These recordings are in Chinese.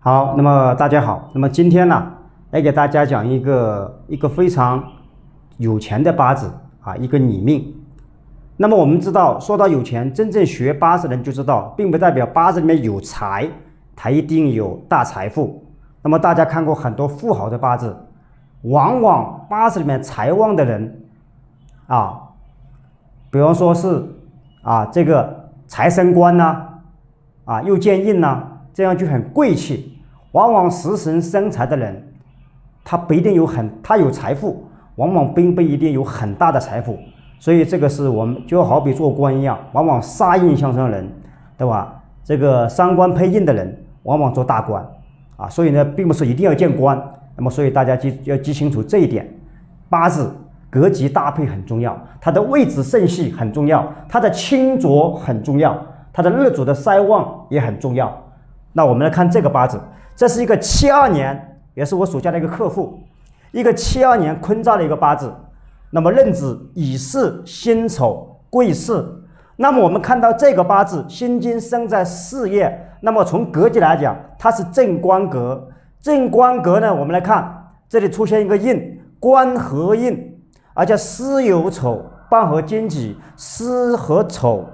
好，那么大家好，那么今天呢，来给大家讲一个非常有钱的八字啊，一个女命。那么我们知道，说到有钱，真正学八字的人就知道，并不代表八字里面有财，他一定有大财富。那么大家看过很多富豪的八字，往往八字里面财旺的人啊，比方说是这个财生官呐，又见印呐，这样就很贵气。往往食神生财的人，他不一定他有财富，往往并不一定有很大的财富。所以这个是我们就好比做官一样，往往杀印相生的人，对吧？这个伤官配印的人，往往做大官所以呢，并不是一定要见官。那么所以大家要记清楚这一点，八字格局搭配很重要，它的位置顺序很重要，它的清浊很重要，它的日主的衰旺也很重要。那我们来看这个八字，这是一个72年，也是我属下的一个客户，一个72年坤兆的一个八字。那么壬子乙巳辛丑癸巳，那么我们看到这个八字辛金生在巳月，那么从格局来讲，它是正官格。正官格呢，我们来看这里出现一个印，官合印，而且巳酉丑半合金己，巳和丑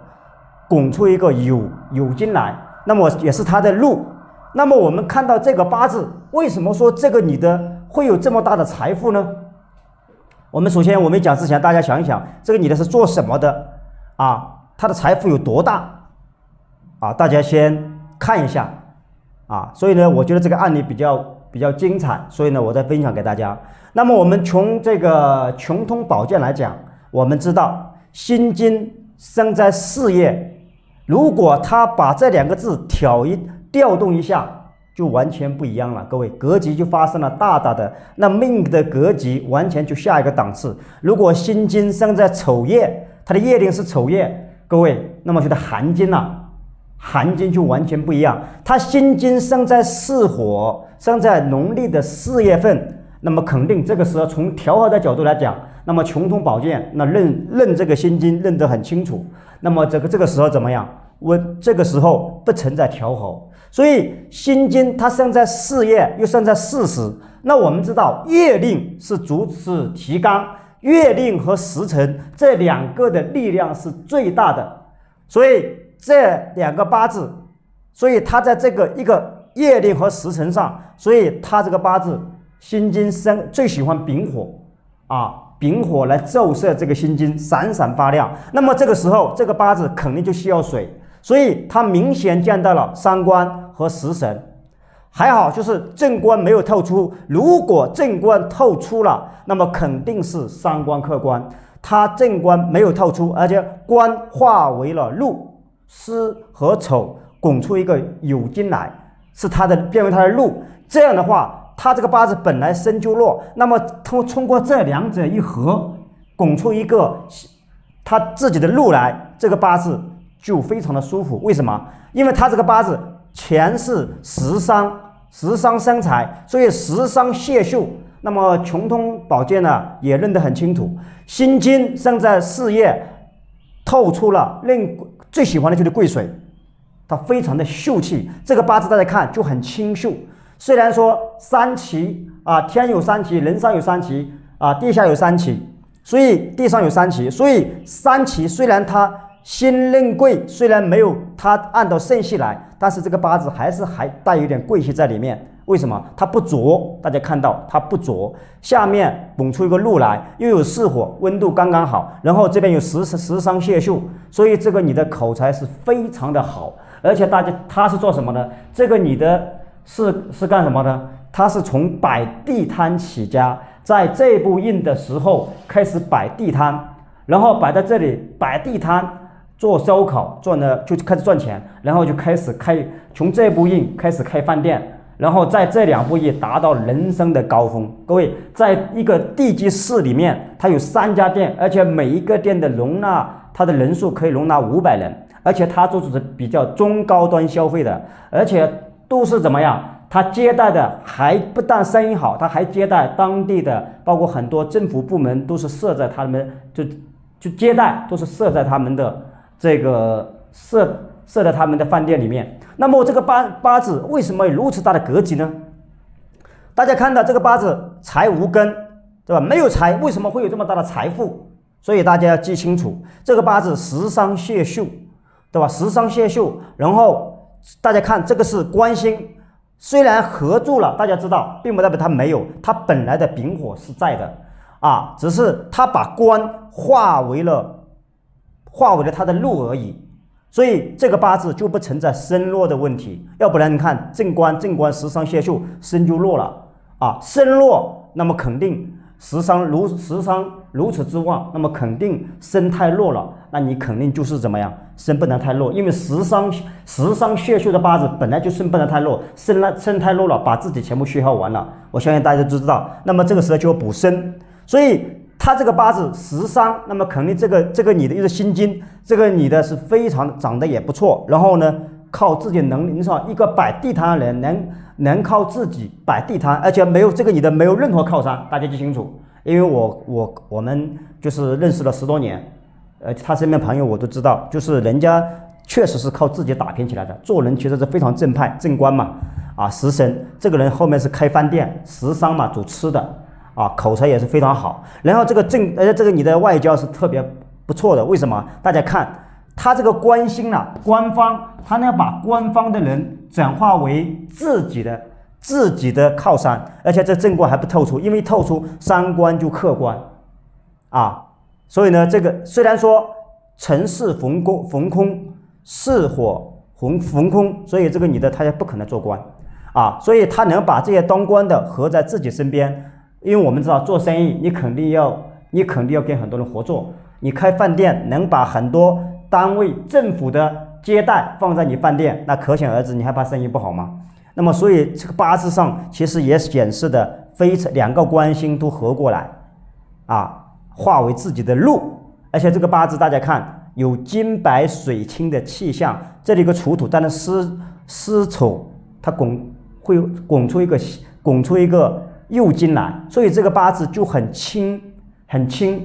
拱出一个酉金来，那么也是它的禄。那么我们看到这个八字，为什么说这个女的会有这么大的财富呢？我们首先讲之前，大家想一想，这个女的是做什么的她的财富有多大大家先看一下所以呢，我觉得这个案例比较精彩，所以呢，我再分享给大家。那么我们从这个穷通宝鉴来讲，我们知道辛金生在巳月，如果他把这两个字调动一下，就完全不一样了。各位，格局就发生了大的，那命的格局完全就下一个档次。如果辛金生在丑月，它的月令是丑月，各位，那么就的寒金寒金就完全不一样。它辛金生在巳火，生在农历的4月份，那么肯定这个时候从调和的角度来讲，那么穷通宝鉴那认这个辛金认得很清楚。那么这个时候怎么样？这个时候不存在调和。所以辛金它生在巳月，又生在巳时。那我们知道月令是主持提纲，月令和时辰这两个的力量是最大的。所以这两个八字，所以它在这个一个月令和时辰上，所以它这个八字辛金最喜欢丙火丙火来照射这个辛金，闪闪发亮。那么这个时候这个八字肯定就需要水，所以它明显见到了伤官和食神。还好就是正官没有透出，如果正官透出了，那么肯定是伤官克官。它正官没有透出，而且官化为了禄，巳和丑拱出一个酉金来，是它的变为它的禄。这样的话，它这个八字本来身就弱，那么通过这两者一合，拱出一个他自己的禄来，这个八字就非常的舒服。为什么？因为他这个八字全是食伤生财，所以食伤泄秀。那么穷通宝鉴呢也认得很清楚，辛金生在巳月，透出了最喜欢的就是癸水，它非常的秀气。这个八字大家看就很清秀。虽然说三奇天有三奇，人上有三奇地下有三奇，所以地上有三奇，所以三奇虽然它辛壬癸虽然没有它按照顺序来，但是这个八字还带有点贵气在里面。为什么？它不浊，大家看到它不浊，下面拱出一个禄来，又有巳火，温度刚刚好，然后这边有食伤泄秀，所以这个你的口才是非常的好。而且他是做什么呢？这个你的是干什么呢？他是从摆地摊起家，在这部印的时候开始摆地摊，然后摆在这里摆地摊做烧烤，就开始赚钱，然后就开始从这部印开始开饭店，然后在这两部印达到人生的高峰。各位，在一个地级市里面，它有3家店，而且每一个店的它的人数可以容纳500人，而且它做的是比较中高端消费的，而且都是怎么样？他接待的还不但生意好，他还接待当地的，包括很多政府部门都是设在他们就接待都是设在他们的这个设在他们的饭店里面。那么这个八字为什么有如此大的格局呢？大家看到这个八字财无根，对吧？没有财，为什么会有这么大的财富？所以大家要记清楚，这个八字食伤泄秀，对吧？食伤泄秀，然后大家看这个是官星，虽然合住了，大家知道，并不代表它没有，它本来的丙火是在的啊，只是它把官化为了它的禄而已。所以这个八字就不存在身弱的问题，要不然你看正官食伤泄秀，身就弱了啊，身弱，那么肯定食伤如此之旺，那么肯定身太弱了，那你肯定就是怎么样，身不能太弱，因为食伤泄秀的八字本来就身不能太弱，身太弱了，把自己全部虚耗完了，我相信大家都知道。那么这个时候就要补身，所以他这个八字食伤，那么肯定这个你的一个心经，这个你的是非常长得也不错，然后呢靠自己能力，你说一个摆地摊的人能靠自己摆地摊，而且没有这个你的没有任何靠山，大家记清楚。因为我们就是认识了10多年，他身边朋友我都知道，就是人家确实是靠自己打拼起来的，做人其实是非常正派正官嘛，啊食神这个人后面是开饭店，食伤嘛主吃的。啊，口才也是非常好，然后这个你的外交是特别不错的。为什么？大家看他这个官星啊，官方，他能把官方的人转化为自己的靠山，而且这正官还不透出，因为透出伤官就克官啊。所以呢，这个虽然说辰巳逢空，巳火逢空，所以这个你的他也不可能做官啊，所以他能把这些当官的合在自己身边。因为我们知道做生意，你肯定要跟很多人合作。你开饭店能把很多单位政府的接待放在你饭店，那可想而知，你还怕生意不好吗？那么所以这个八字上其实也显示的两个官星都合过来啊，化为自己的禄。而且这个八字大家看有金白水清的气象，这里有个处土，但是丝丑它会拱出一个右金来，所以这个八字就很轻，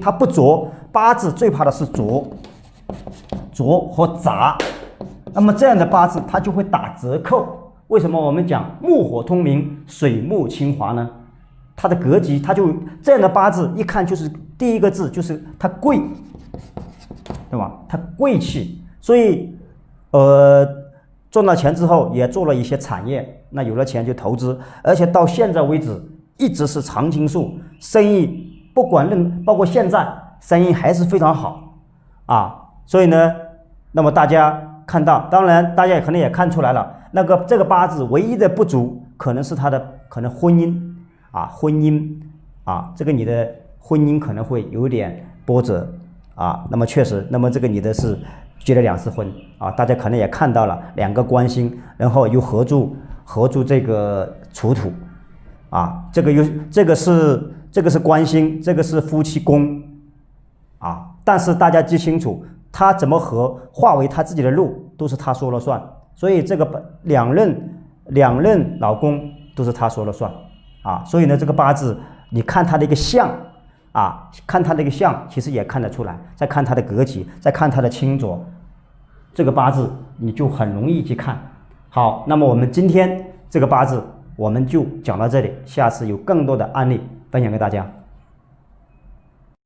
它不浊。八字最怕的是浊和杂，那么这样的八字它就会打折扣。为什么我们讲木火通明，水木清华呢？它的格局，它就这样的八字一看就是第一个字就是它贵，对吧？它贵气，所以赚到钱之后也做了一些产业，那有了钱就投资，而且到现在为止一直是常青树，生意包括现在生意还是非常好啊。所以呢，那么大家看到，当然大家可能也看出来了，这个八字唯一的不足可能是他的婚姻啊，这个你的婚姻可能会有点波折啊。那么确实，那么这个你的是结了2次婚啊，大家可能也看到了2个官星，然后又合住这个处土。啊，这个是官星，这个是夫妻宫啊。但是大家记清楚，他怎么化为他自己的禄，都是他说了算。所以这个两任老公都是他说了算啊。所以呢，这个八字你看他的一个相啊，其实也看得出来。再看他的格局，再看他的清浊，这个八字你就很容易去看。好，那么我们今天这个八字我们就讲到这里，下次有更多的案例分享给大家。